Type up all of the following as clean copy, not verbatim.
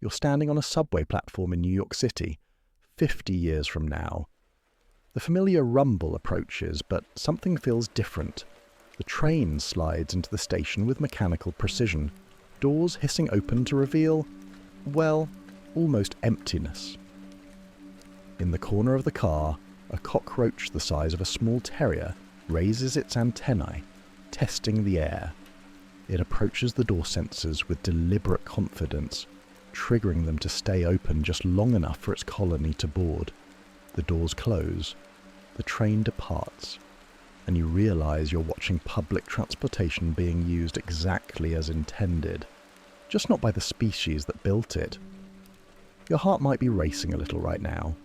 You're standing on a subway platform in New York City, 50 years from now. The familiar rumble approaches, but something feels different. The train slides into the station with mechanical precision, doors hissing open to reveal, well, almost emptiness. In the corner of the car, a cockroach the size of a small terrier raises its antennae, testing the air. It approaches the door sensors with deliberate confidence, triggering them to stay open just long enough for its colony to board. The doors close, the train departs, and you realise you're watching public transportation being used exactly as intended, just not by the species that built it. Your heart might be racing a little right now,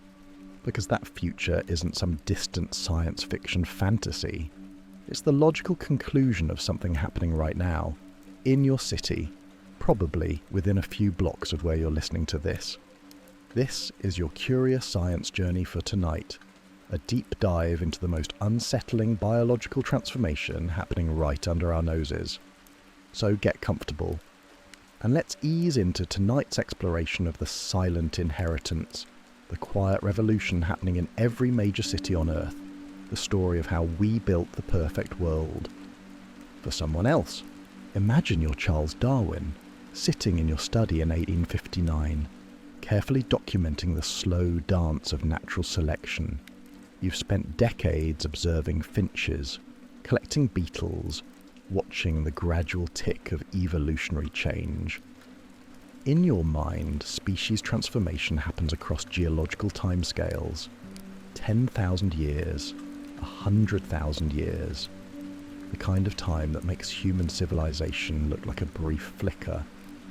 because that future isn't some distant science fiction fantasy. It's the logical conclusion of something happening right now, in your city, probably within a few blocks of where you're listening to this. This is your curious science journey for tonight, a deep dive into the most unsettling biological transformation happening right under our noses. So get comfortable, and let's ease into tonight's exploration of the silent inheritance, the quiet revolution happening in every major city on Earth, the story of how we built the perfect world. For someone else, imagine you're Charles Darwin, sitting in your study in 1859, carefully documenting the slow dance of natural selection. You've spent decades observing finches, collecting beetles, watching the gradual tick of evolutionary change. In your mind, species transformation happens across geological timescales. 10,000 years, 100,000 years. The kind of time that makes human civilization look like a brief flicker.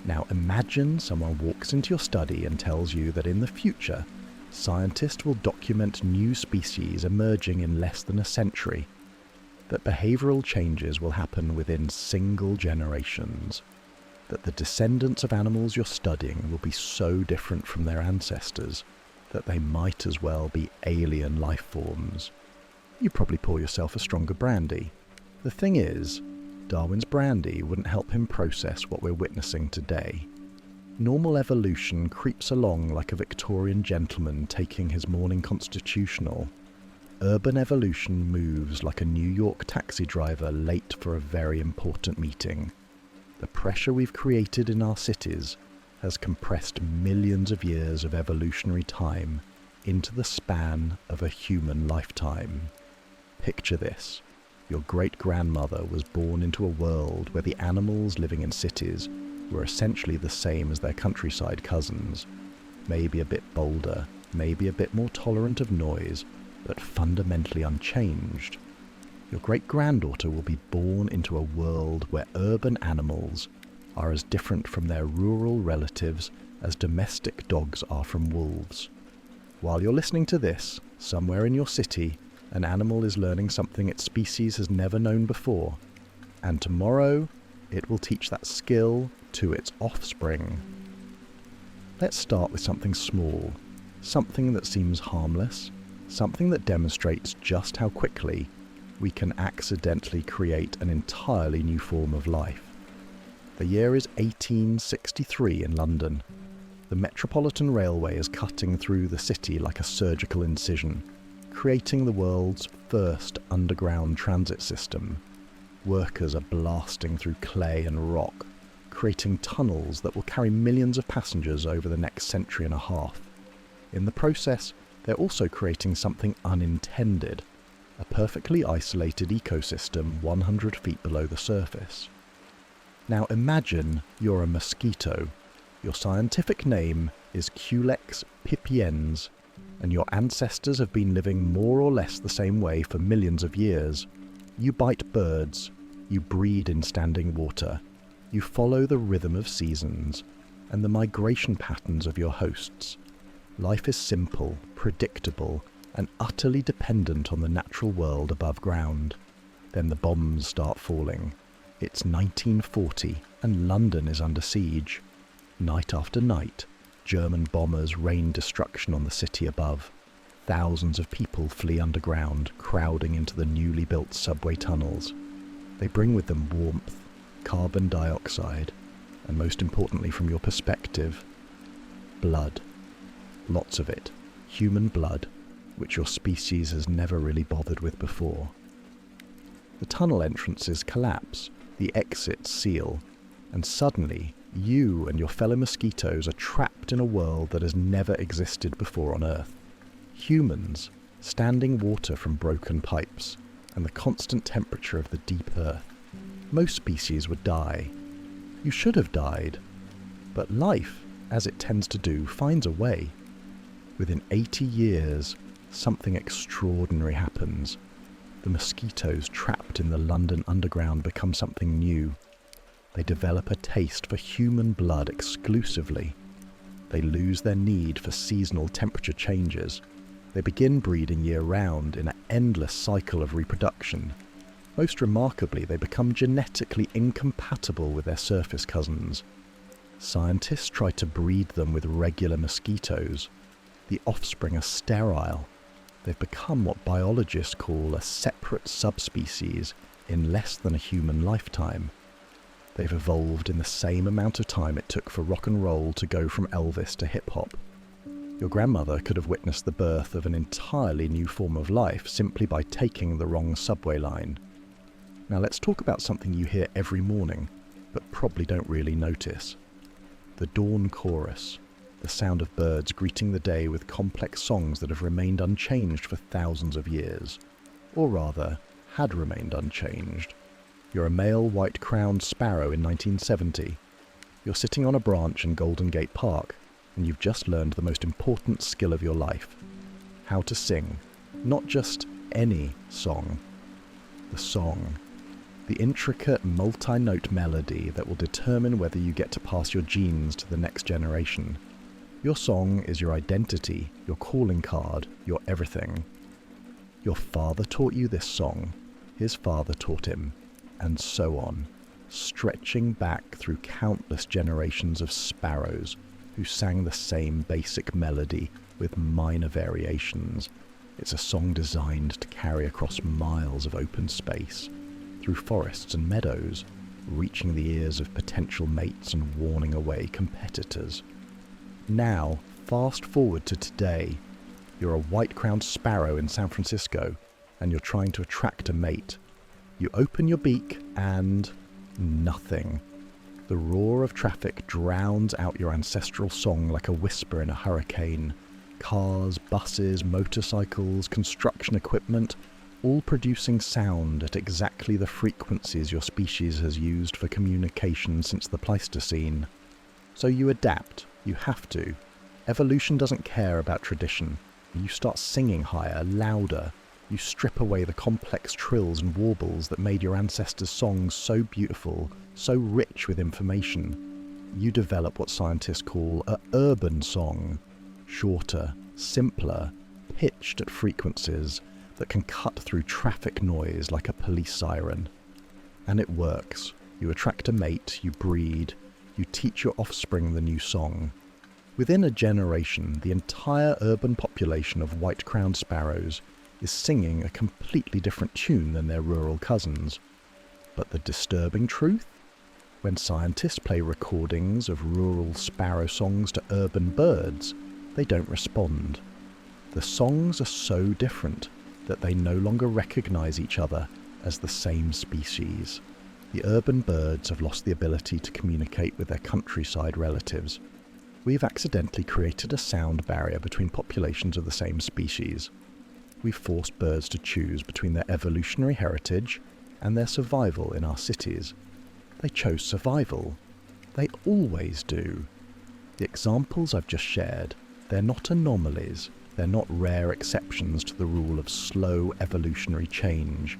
Now imagine someone walks into your study and tells you that in the future, scientists will document new species emerging in less than a century, that behavioral changes will happen within single generations, that the descendants of animals you're studying will be so different from their ancestors that they might as well be alien life forms. You probably pour yourself a stronger brandy. The thing is, Darwin's brandy wouldn't help him process what we're witnessing today. Normal evolution creeps along like a Victorian gentleman taking his morning constitutional. Urban evolution moves like a New York taxi driver late for a very important meeting. The pressure we've created in our cities has compressed millions of years of evolutionary time into the span of a human lifetime. Picture this. Your great-grandmother was born into a world where the animals living in cities were essentially the same as their countryside cousins. Maybe a bit bolder, maybe a bit more tolerant of noise, but fundamentally unchanged. Your great-granddaughter will be born into a world where urban animals are as different from their rural relatives as domestic dogs are from wolves. While you're listening to this, somewhere in your city, an animal is learning something its species has never known before, and tomorrow it will teach that skill to its offspring. Let's start with something small, something that seems harmless, something that demonstrates just how quickly we can accidentally create an entirely new form of life. The year is 1863 in London. The Metropolitan Railway is cutting through the city like a surgical incision, creating the world's first underground transit system. Workers are blasting through clay and rock, creating tunnels that will carry millions of passengers over the next century and a half. In the process, they're also creating something unintended, a perfectly isolated ecosystem 100 feet below the surface. Now imagine you're a mosquito. Your scientific name is Culex pipiens, and your ancestors have been living more or less the same way for millions of years. You bite birds, you breed in standing water, you follow the rhythm of seasons and the migration patterns of your hosts. Life is simple, predictable, and utterly dependent on the natural world above ground. Then the bombs start falling. It's 1940 and London is under siege. Night after night, German bombers rain destruction on the city above. Thousands of people flee underground, crowding into the newly built subway tunnels. They bring with them warmth, carbon dioxide, and most importantly from your perspective, blood. Lots of it. Human blood, which your species has never really bothered with before. The tunnel entrances collapse, the exits seal, and suddenly you and your fellow mosquitoes are trapped in a world that has never existed before on Earth. Humans, standing water from broken pipes, and the constant temperature of the deep Earth. Most species would die. You should have died. But life, as it tends to do, finds a way. Within 80 years, something extraordinary happens. The mosquitoes trapped in the London Underground become something new. They develop a taste for human blood exclusively. They lose their need for seasonal temperature changes. They begin breeding year-round in an endless cycle of reproduction. Most remarkably, they become genetically incompatible with their surface cousins. Scientists try to breed them with regular mosquitoes. The offspring are sterile. They've become what biologists call a separate subspecies in less than a human lifetime. They've evolved in the same amount of time it took for rock and roll to go from Elvis to hip-hop. Your grandmother could have witnessed the birth of an entirely new form of life simply by taking the wrong subway line. Now let's talk about something you hear every morning, but probably don't really notice. The dawn chorus, the sound of birds greeting the day with complex songs that have remained unchanged for thousands of years. Or rather, had remained unchanged. You're a male white-crowned sparrow in 1970. You're sitting on a branch in Golden Gate Park, and you've just learned the most important skill of your life. How to sing. Not just any song. The song. The intricate multi-note melody that will determine whether you get to pass your genes to the next generation. Your song is your identity, your calling card, your everything. Your father taught you this song. His father taught him. And so on, stretching back through countless generations of sparrows who sang the same basic melody with minor variations. It's a song designed to carry across miles of open space, through forests and meadows, reaching the ears of potential mates and warning away competitors. Now, fast forward to today. You're a white-crowned sparrow in San Francisco, and you're trying to attract a mate. You open your beak and nothing. The roar of traffic drowns out your ancestral song like a whisper in a hurricane. Cars, buses, motorcycles, construction equipment, all producing sound at exactly the frequencies your species has used for communication since the Pleistocene. So you adapt. You have to. Evolution doesn't care about tradition. You start singing higher, louder. You strip away the complex trills and warbles that made your ancestors' songs so beautiful, so rich with information. You develop what scientists call an urban song. Shorter, simpler, pitched at frequencies that can cut through traffic noise like a police siren. And it works. You attract a mate, you breed, you teach your offspring the new song. Within a generation, the entire urban population of white-crowned sparrows is singing a completely different tune than their rural cousins. But the disturbing truth? When scientists play recordings of rural sparrow songs to urban birds, they don't respond. The songs are so different that they no longer recognize each other as the same species. The urban birds have lost the ability to communicate with their countryside relatives. We've accidentally created a sound barrier between populations of the same species. We've forced birds to choose between their evolutionary heritage and their survival in our cities. They chose survival. They always do. The examples I've just shared, they're not anomalies. They're not rare exceptions to the rule of slow evolutionary change.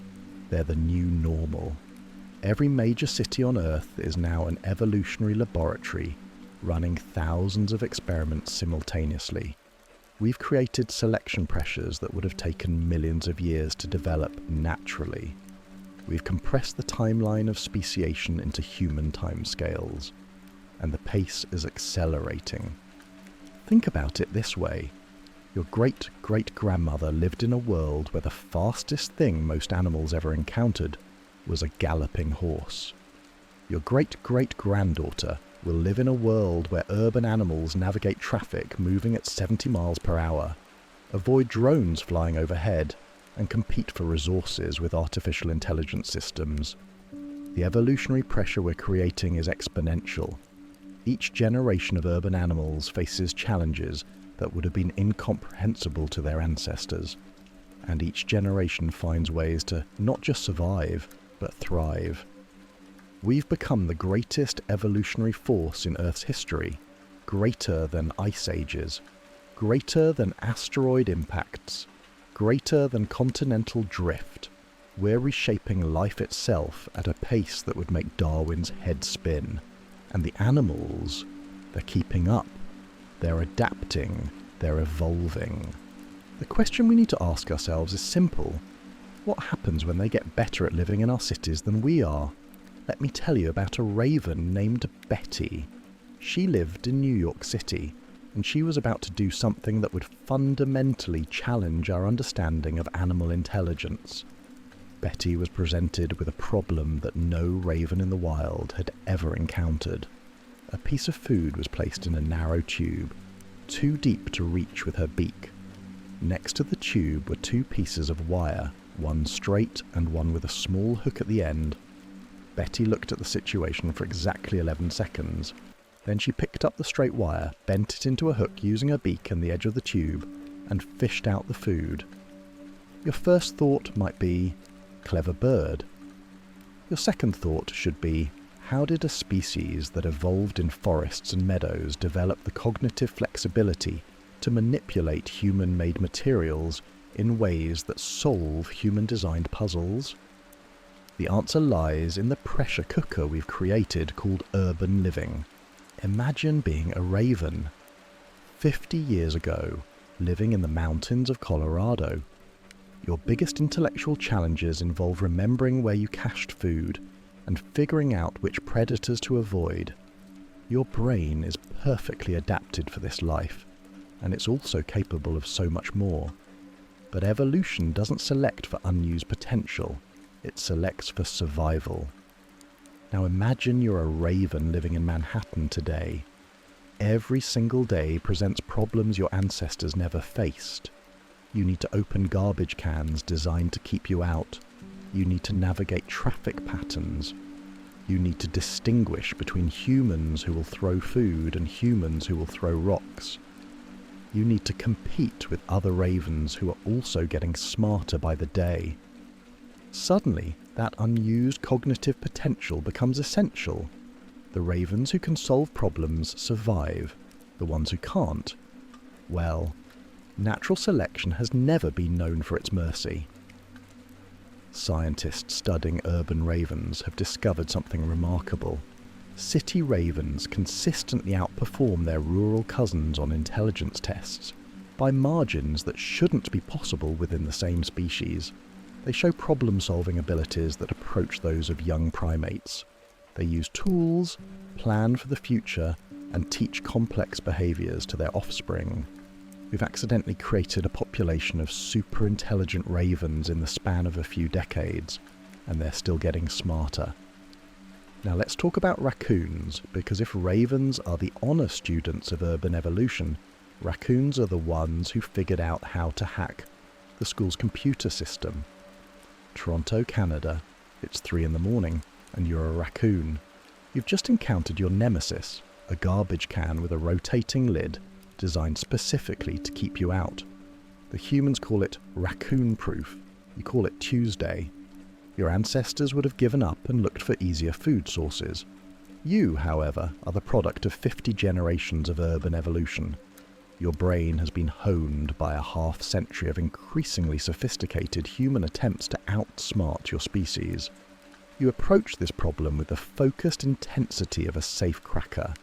They're the new normal. Every major city on Earth is now an evolutionary laboratory, running thousands of experiments simultaneously. We've created selection pressures that would have taken millions of years to develop naturally. We've compressed the timeline of speciation into human timescales, and the pace is accelerating. Think about it this way. Your great-great-grandmother lived in a world where the fastest thing most animals ever encountered was a galloping horse. Your great-great-granddaughter We'll live in a world where urban animals navigate traffic moving at 70 miles per hour, avoid drones flying overhead, and compete for resources with artificial intelligence systems. The evolutionary pressure we're creating is exponential. Each generation of urban animals faces challenges that would have been incomprehensible to their ancestors, and each generation finds ways to not just survive, but thrive. We've become the greatest evolutionary force in Earth's history, greater than ice ages, greater than asteroid impacts, greater than continental drift. We're reshaping life itself at a pace that would make Darwin's head spin. And the animals, they're keeping up. They're adapting. They're evolving. The question we need to ask ourselves is simple. What happens when they get better at living in our cities than we are? Let me tell you about a raven named Betty. She lived in New York City, and she was about to do something that would fundamentally challenge our understanding of animal intelligence. Betty was presented with a problem that no raven in the wild had ever encountered. A piece of food was placed in a narrow tube, too deep to reach with her beak. Next to the tube were two pieces of wire, one straight and one with a small hook at the end. Betty looked at the situation for exactly 11 seconds. Then she picked up the straight wire, bent it into a hook using her beak and the edge of the tube, and fished out the food. Your first thought might be, clever bird. Your second thought should be, how did a species that evolved in forests and meadows develop the cognitive flexibility to manipulate human-made materials in ways that solve human-designed puzzles? The answer lies in the pressure cooker we've created called urban living. Imagine being a raven. 50 years ago, living in the mountains of Colorado. Your biggest intellectual challenges involve remembering where you cached food and figuring out which predators to avoid. Your brain is perfectly adapted for this life, and it's also capable of so much more. But evolution doesn't select for unused potential, it selects for survival. Now imagine you're a raven living in Manhattan today. Every single day presents problems your ancestors never faced. You need to open garbage cans designed to keep you out. You need to navigate traffic patterns. You need to distinguish between humans who will throw food and humans who will throw rocks. You need to compete with other ravens who are also getting smarter by the day. Suddenly, that unused cognitive potential becomes essential. The ravens who can solve problems survive. The ones who can't, well, natural selection has never been known for its mercy. Scientists studying urban ravens have discovered something remarkable. City ravens consistently outperform their rural cousins on intelligence tests by margins that shouldn't be possible within the same species. They show problem-solving abilities that approach those of young primates. They use tools, plan for the future, and teach complex behaviours to their offspring. We've accidentally created a population of super-intelligent ravens in the span of a few decades, and they're still getting smarter. Now let's talk about raccoons, because if ravens are the honour students of urban evolution, raccoons are the ones who figured out how to hack the school's computer system. Toronto, Canada, it's 3 a.m, and you're a raccoon. You've just encountered your nemesis, a garbage can with a rotating lid designed specifically to keep you out. The humans call it raccoon-proof. You call it Tuesday. Your ancestors would have given up and looked for easier food sources. You, however, are the product of 50 generations of urban evolution. Your brain has been honed by a half-century of increasingly sophisticated human attempts to outsmart your species. You approach this problem with the focused intensity of a safe cracker.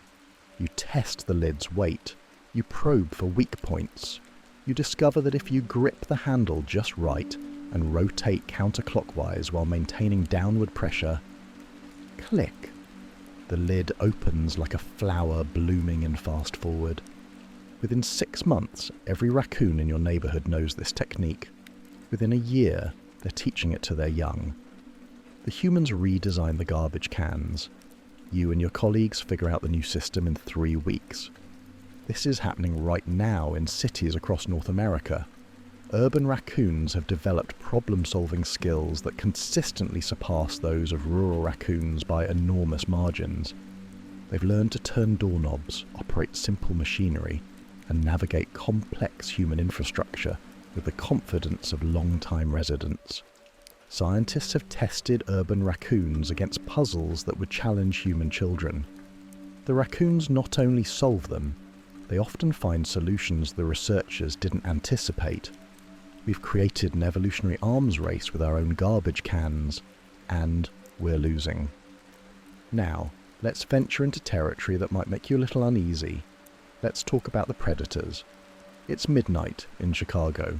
You test the lid's weight. You probe for weak points. You discover that if you grip the handle just right and rotate counterclockwise while maintaining downward pressure, click. The lid opens like a flower blooming in fast forward. Within 6 months, every raccoon in your neighbourhood knows this technique. Within a year, they're teaching it to their young. The humans redesign the garbage cans. You and your colleagues figure out the new system in 3 weeks. This is happening right now in cities across North America. Urban raccoons have developed problem-solving skills that consistently surpass those of rural raccoons by enormous margins. They've learned to turn doorknobs, operate simple machinery, and navigate complex human infrastructure with the confidence of long-time residents. Scientists have tested urban raccoons against puzzles that would challenge human children. The raccoons not only solve them, they often find solutions the researchers didn't anticipate. We've created an evolutionary arms race with our own garbage cans, and we're losing. Now, let's venture into territory that might make you a little uneasy. Let's talk about the predators. It's midnight in Chicago.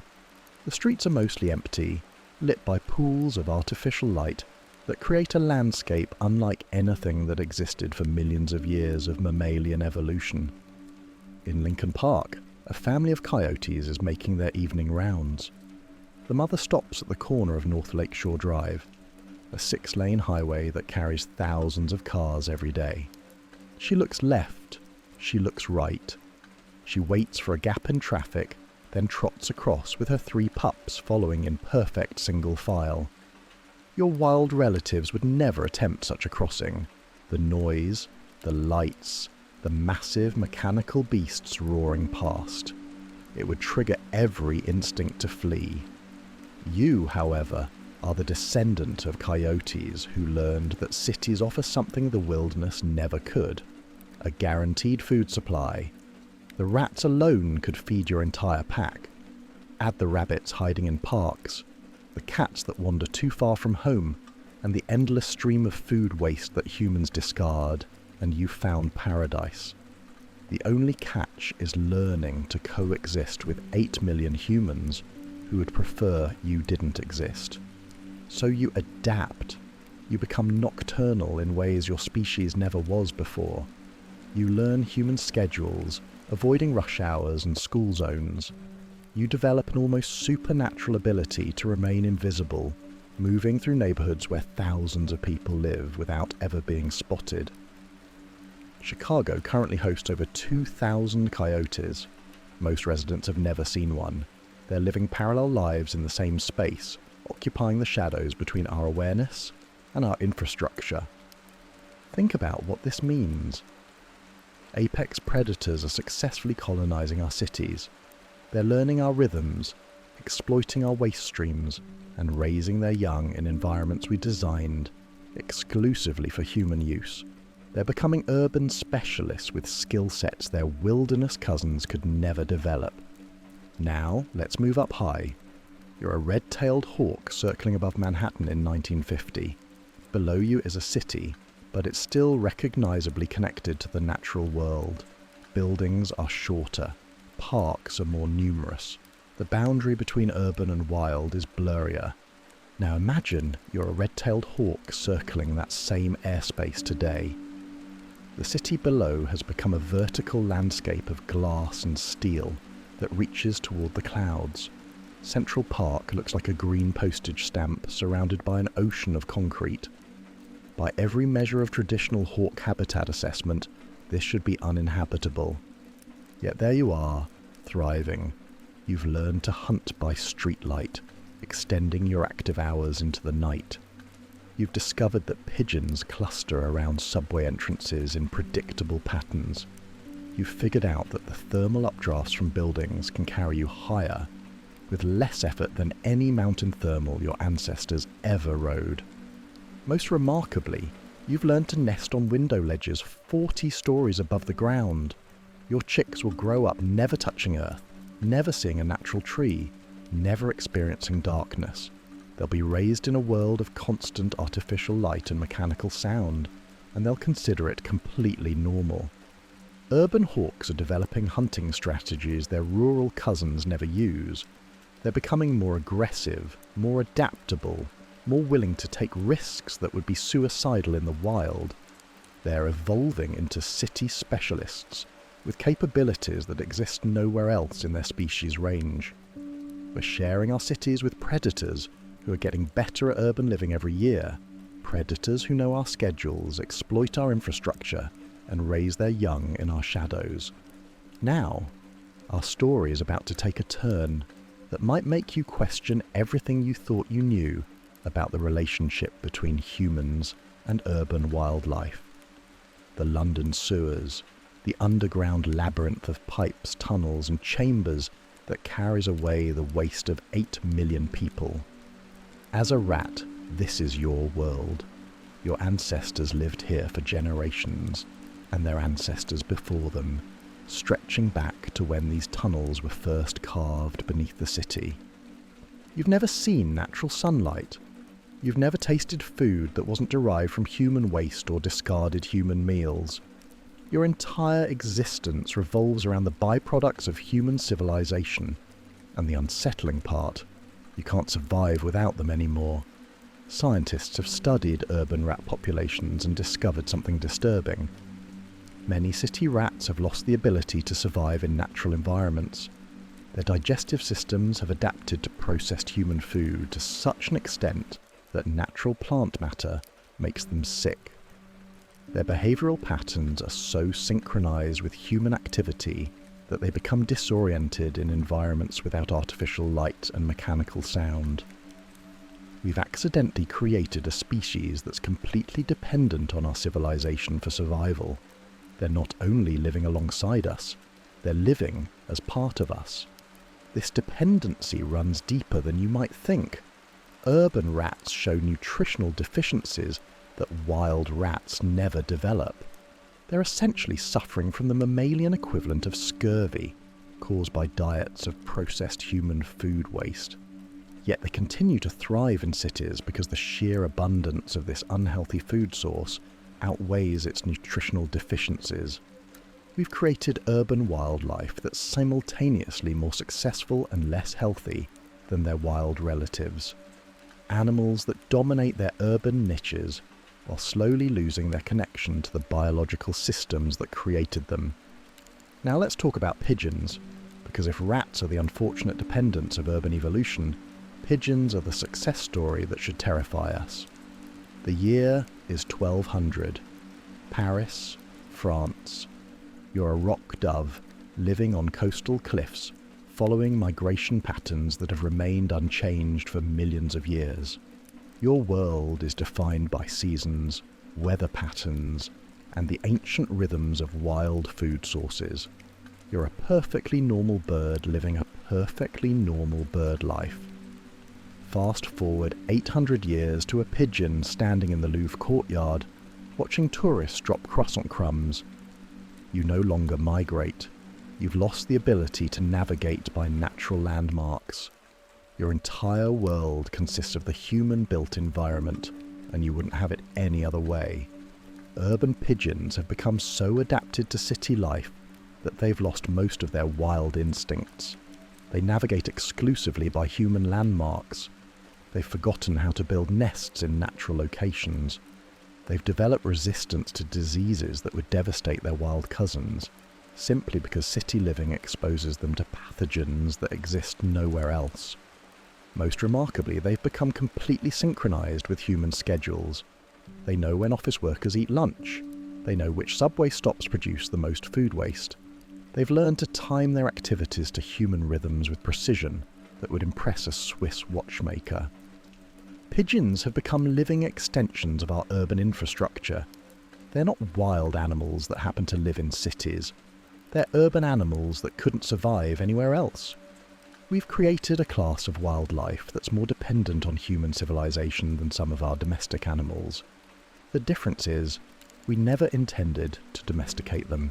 The streets are mostly empty, lit by pools of artificial light that create a landscape unlike anything that existed for millions of years of mammalian evolution. In Lincoln Park, a family of coyotes is making their evening rounds. The mother stops at the corner of North Lakeshore Drive, a 6-lane highway that carries thousands of cars every day. She looks left, she looks right. She waits for a gap in traffic, then trots across with her 3 pups following in perfect single file. Your wild relatives would never attempt such a crossing. The noise, the lights, the massive mechanical beasts roaring past. It would trigger every instinct to flee. You, however, are the descendant of coyotes who learned that cities offer something the wilderness never could: a guaranteed food supply. The rats alone could feed your entire pack. Add the rabbits hiding in parks, the cats that wander too far from home, and the endless stream of food waste that humans discard, and you've found paradise. The only catch is learning to coexist with 8 million humans who would prefer you didn't exist. So you adapt. You become nocturnal in ways your species never was before. You learn human schedules, avoiding rush hours and school zones. You develop an almost supernatural ability to remain invisible, moving through neighborhoods where thousands of people live without ever being spotted. Chicago currently hosts over 2,000 coyotes. Most residents have never seen one. They're living parallel lives in the same space, occupying the shadows between our awareness and our infrastructure. Think about what this means. Apex predators are successfully colonizing our cities. They're learning our rhythms, exploiting our waste streams, and raising their young in environments we designed exclusively for human use. They're becoming urban specialists with skill sets their wilderness cousins could never develop. Now, let's move up high. You're a red-tailed hawk circling above Manhattan in 1950. Below you is a city, but it's still recognizably connected to the natural world. Buildings are shorter. Parks are more numerous. The boundary between urban and wild is blurrier. Now imagine you're a red-tailed hawk circling that same airspace today. The city below has become a vertical landscape of glass and steel that reaches toward the clouds. Central Park looks like a green postage stamp surrounded by an ocean of concrete. By every measure of traditional hawk habitat assessment, this should be uninhabitable. Yet there you are, thriving. You've learned to hunt by streetlight, extending your active hours into the night. You've discovered that pigeons cluster around subway entrances in predictable patterns. You've figured out that the thermal updrafts from buildings can carry you higher, with less effort than any mountain thermal your ancestors ever rode. Most remarkably, you've learned to nest on window ledges 40 stories above the ground. Your chicks will grow up never touching earth, never seeing a natural tree, never experiencing darkness. They'll be raised in a world of constant artificial light and mechanical sound, and they'll consider it completely normal. Urban hawks are developing hunting strategies their rural cousins never use. They're becoming more aggressive, more adaptable, more willing to take risks that would be suicidal in the wild. They're evolving into city specialists, with capabilities that exist nowhere else in their species range. We're sharing our cities with predators who are getting better at urban living every year. predators who know our schedules, exploit our infrastructure, and raise their young in our shadows. Now, our story is about to take a turn that might make you question everything you thought you knew about the relationship between humans and urban wildlife. The London sewers, the underground labyrinth of pipes, tunnels, and chambers that carries away the waste of 8 million people. As a rat, this is your world. Your ancestors lived here for generations, and their ancestors before them, stretching back to when these tunnels were first carved beneath the city. You've never seen natural sunlight. You've never tasted food that wasn't derived from human waste or discarded human meals. Your entire existence revolves around the byproducts of human civilization, and the unsettling part, you can't survive without them anymore. Scientists have studied urban rat populations and discovered something disturbing. Many city rats have lost the ability to survive in natural environments. Their digestive systems have adapted to processed human food to such an extent that natural plant matter makes them sick. Their behavioural patterns are so synchronised with human activity that they become disoriented in environments without artificial light and mechanical sound. We've accidentally created a species that's completely dependent on our civilization for survival. They're not only living alongside us, they're living as part of us. This dependency runs deeper than you might think. Urban rats show nutritional deficiencies that wild rats never develop. They're essentially suffering from the mammalian equivalent of scurvy, caused by diets of processed human food waste. Yet they continue to thrive in cities because the sheer abundance of this unhealthy food source outweighs its nutritional deficiencies. We've created urban wildlife that's simultaneously more successful and less healthy than their wild relatives. Animals that dominate their urban niches while slowly losing their connection to the biological systems that created them. Now let's talk about pigeons, because if rats are the unfortunate dependents of urban evolution, pigeons are the success story that should terrify us. The year is 1200. Paris, France. You're a rock dove living on coastal cliffs, following migration patterns that have remained unchanged for millions of years. Your world is defined by seasons, weather patterns, and the ancient rhythms of wild food sources. You're a perfectly normal bird living a perfectly normal bird life. Fast forward 800 years to a pigeon standing in the Louvre courtyard, watching tourists drop croissant crumbs. You no longer migrate. You've lost the ability to navigate by natural landmarks. Your entire world consists of the human-built environment, and you wouldn't have it any other way. Urban pigeons have become so adapted to city life that they've lost most of their wild instincts. They navigate exclusively by human landmarks. They've forgotten how to build nests in natural locations. They've developed resistance to diseases that would devastate their wild cousins, simply because city living exposes them to pathogens that exist nowhere else. Most remarkably, they've become completely synchronized with human schedules. They know when office workers eat lunch. They know which subway stops produce the most food waste. They've learned to time their activities to human rhythms with precision that would impress a Swiss watchmaker. Pigeons have become living extensions of our urban infrastructure. They're not wild animals that happen to live in cities. They're urban animals that couldn't survive anywhere else. We've created a class of wildlife that's more dependent on human civilization than some of our domestic animals. The difference is, we never intended to domesticate them.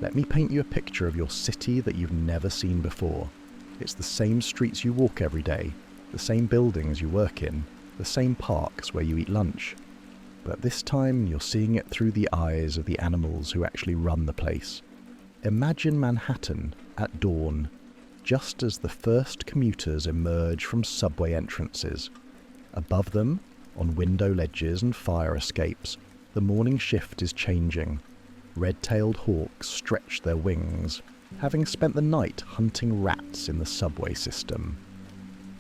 Let me paint you a picture of your city that you've never seen before. It's the same streets you walk every day, the same buildings you work in, the same parks where you eat lunch. But this time you're seeing it through the eyes of the animals who actually run the place. Imagine Manhattan at dawn, just as the first commuters emerge from subway entrances. Above them, on window ledges and fire escapes, the morning shift is changing. Red-tailed hawks stretch their wings, having spent the night hunting rats in the subway system.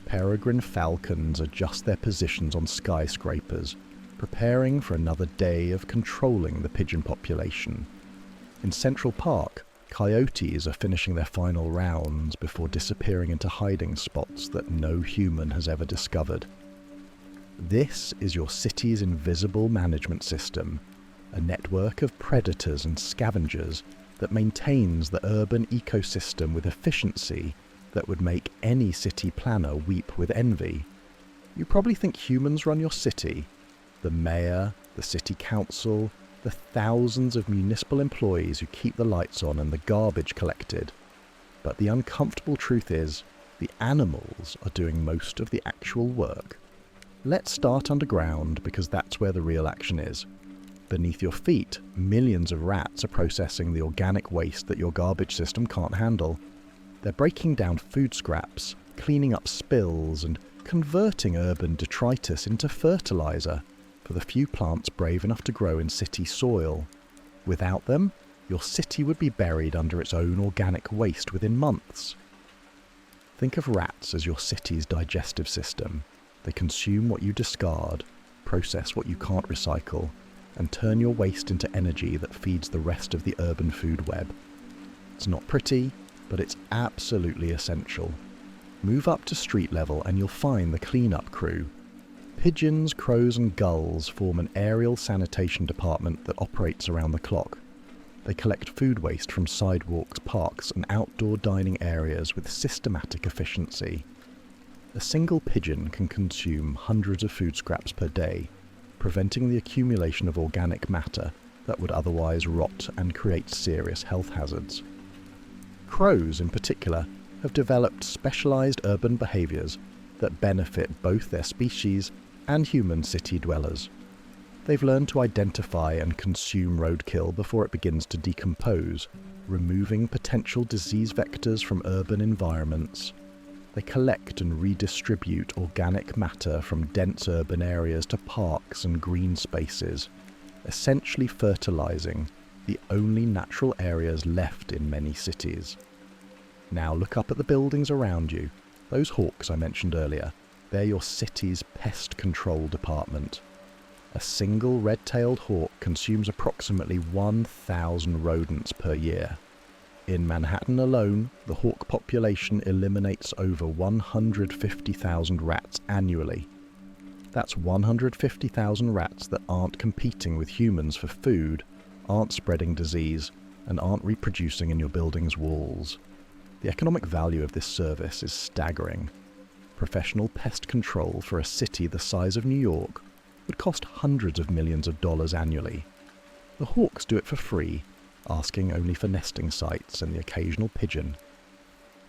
Peregrine falcons adjust their positions on skyscrapers, preparing for another day of controlling the pigeon population. In Central Park, coyotes are finishing their final rounds before disappearing into hiding spots that no human has ever discovered. This is your city's invisible management system, a network of predators and scavengers that maintains the urban ecosystem with efficiency that would make any city planner weep with envy. You probably think humans run your city. The mayor, the city council, the thousands of municipal employees who keep the lights on and the garbage collected. But the uncomfortable truth is, the animals are doing most of the actual work. Let's start underground because that's where the real action is. Beneath your feet, millions of rats are processing the organic waste that your garbage system can't handle. They're breaking down food scraps, cleaning up spills, and converting urban detritus into fertilizer for the few plants brave enough to grow in city soil. Without them, your city would be buried under its own organic waste within months. Think of rats as your city's digestive system. They consume what you discard, process what you can't recycle, and turn your waste into energy that feeds the rest of the urban food web. It's not pretty, but it's absolutely essential. Move up to street level and you'll find the cleanup crew. Pigeons, crows and gulls form an aerial sanitation department that operates around the clock. They collect food waste from sidewalks, parks and outdoor dining areas with systematic efficiency. A single pigeon can consume hundreds of food scraps per day, preventing the accumulation of organic matter that would otherwise rot and create serious health hazards. Crows, in particular, have developed specialized urban behaviors that benefit both their species and human city dwellers. They've learned to identify and consume roadkill before it begins to decompose, removing potential disease vectors from urban environments. They collect and redistribute organic matter from dense urban areas to parks and green spaces, essentially fertilizing the only natural areas left in many cities. Now look up at the buildings around you. Those hawks I mentioned earlier, they're your city's pest control department. A single red-tailed hawk consumes approximately 1,000 rodents per year. In Manhattan alone, the hawk population eliminates over 150,000 rats annually. That's 150,000 rats that aren't competing with humans for food, aren't spreading disease, and aren't reproducing in your building's walls. The economic value of this service is staggering. Professional pest control for a city the size of New York would cost hundreds of millions of dollars annually. The hawks do it for free, asking only for nesting sites and the occasional pigeon.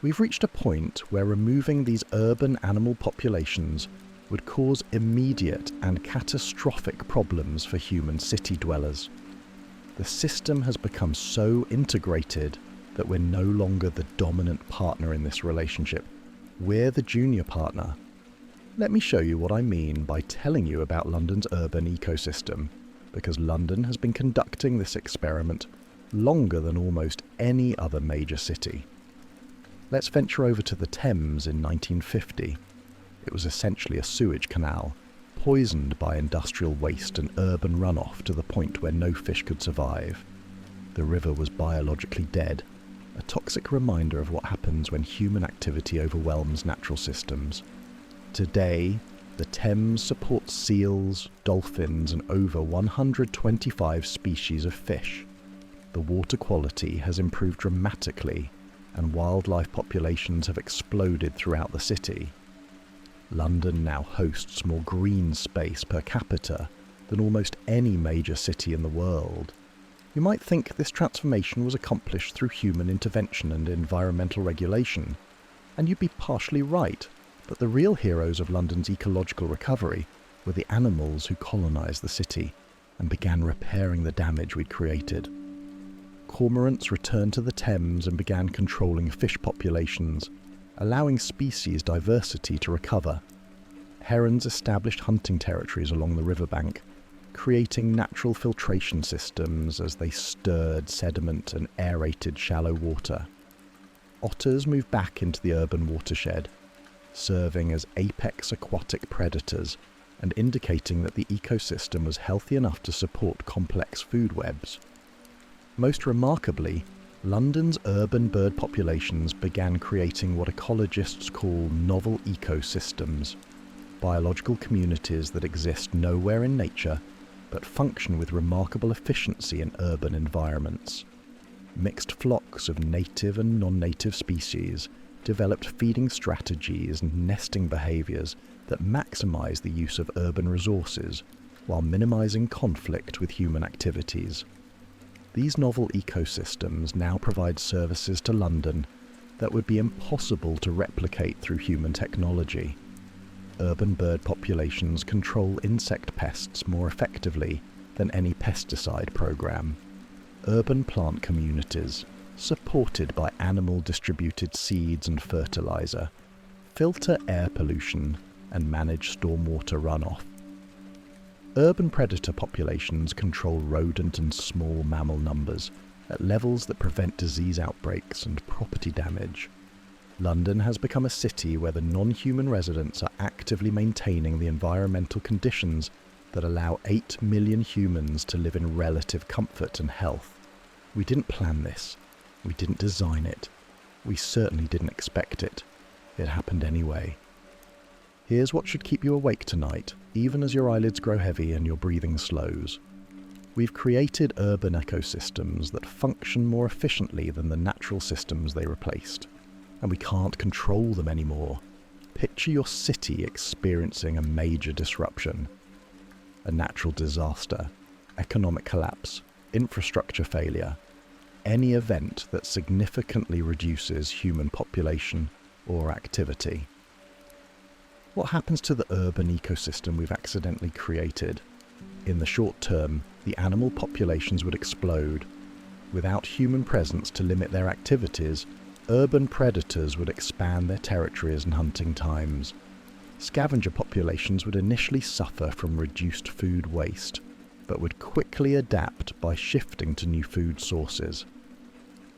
We've reached a point where removing these urban animal populations would cause immediate and catastrophic problems for human city dwellers. The system has become so integrated that we're no longer the dominant partner in this relationship. We're the junior partner. Let me show you what I mean by telling you about London's urban ecosystem, because London has been conducting this experiment longer than almost any other major city. Let's venture over to the Thames in 1950. It was essentially a sewage canal, poisoned by industrial waste and urban runoff to the point where no fish could survive. The river was biologically dead, a toxic reminder of what happens when human activity overwhelms natural systems. Today, the Thames supports seals, dolphins, and over 125 species of fish. The water quality has improved dramatically, and wildlife populations have exploded throughout the city. London now hosts more green space per capita than almost any major city in the world. You might think this transformation was accomplished through human intervention and environmental regulation, and you'd be partially right, but the real heroes of London's ecological recovery were the animals who colonised the city and began repairing the damage we'd created. Cormorants returned to the Thames and began controlling fish populations, allowing species diversity to recover. Herons established hunting territories along the riverbank, creating natural filtration systems as they stirred sediment and aerated shallow water. Otters moved back into the urban watershed, serving as apex aquatic predators and indicating that the ecosystem was healthy enough to support complex food webs. Most remarkably, London's urban bird populations began creating what ecologists call novel ecosystems, biological communities that exist nowhere in nature but function with remarkable efficiency in urban environments. Mixed flocks of native and non-native species developed feeding strategies and nesting behaviours that maximise the use of urban resources while minimising conflict with human activities. These novel ecosystems now provide services to London that would be impossible to replicate through human technology. Urban bird populations control insect pests more effectively than any pesticide program. Urban plant communities, supported by animal-distributed seeds and fertilizer, filter air pollution and manage stormwater runoff. Urban predator populations control rodent and small mammal numbers at levels that prevent disease outbreaks and property damage. London has become a city where the non-human residents are actively maintaining the environmental conditions that allow 8 million humans to live in relative comfort and health. We didn't plan this. We didn't design it. We certainly didn't expect it. It happened anyway. Here's what should keep you awake tonight, even as your eyelids grow heavy and your breathing slows. We've created urban ecosystems that function more efficiently than the natural systems they replaced, and we can't control them anymore. Picture your city experiencing a major disruption. A natural disaster, economic collapse, infrastructure failure, any event that significantly reduces human population or activity. What happens to the urban ecosystem we've accidentally created? In the short term, the animal populations would explode. Without human presence to limit their activities, urban predators would expand their territories and hunting times. Scavenger populations would initially suffer from reduced food waste, but would quickly adapt by shifting to new food sources.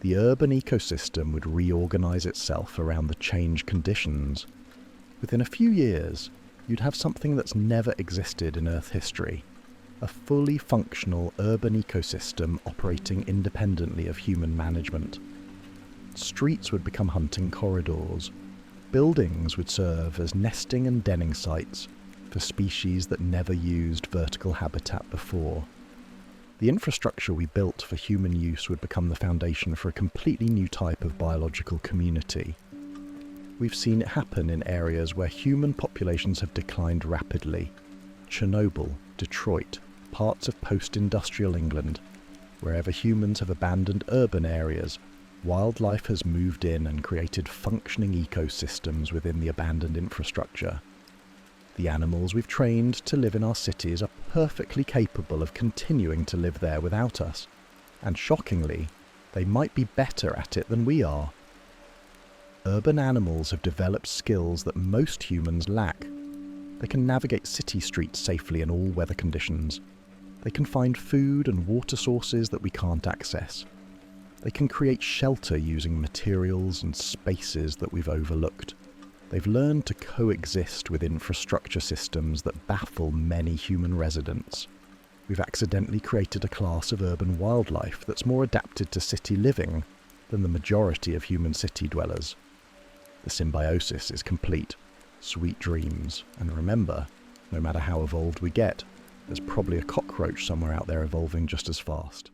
The urban ecosystem would reorganize itself around the changed conditions. Within a few years, you'd have something that's never existed in Earth history. A fully functional urban ecosystem operating independently of human management. Streets would become hunting corridors. Buildings would serve as nesting and denning sites for species that never used vertical habitat before. The infrastructure we built for human use would become the foundation for a completely new type of biological community. We've seen it happen in areas where human populations have declined rapidly. Chernobyl, Detroit, parts of post-industrial England. Wherever humans have abandoned urban areas, wildlife has moved in and created functioning ecosystems within the abandoned infrastructure. The animals we've trained to live in our cities are perfectly capable of continuing to live there without us, and shockingly, they might be better at it than we are. Urban animals have developed skills that most humans lack. They can navigate city streets safely in all weather conditions. They can find food and water sources that we can't access. They can create shelter using materials and spaces that we've overlooked. They've learned to coexist with infrastructure systems that baffle many human residents. We've accidentally created a class of urban wildlife that's more adapted to city living than the majority of human city dwellers. The symbiosis is complete. Sweet dreams. And remember, no matter how evolved we get, there's probably a cockroach somewhere out there evolving just as fast.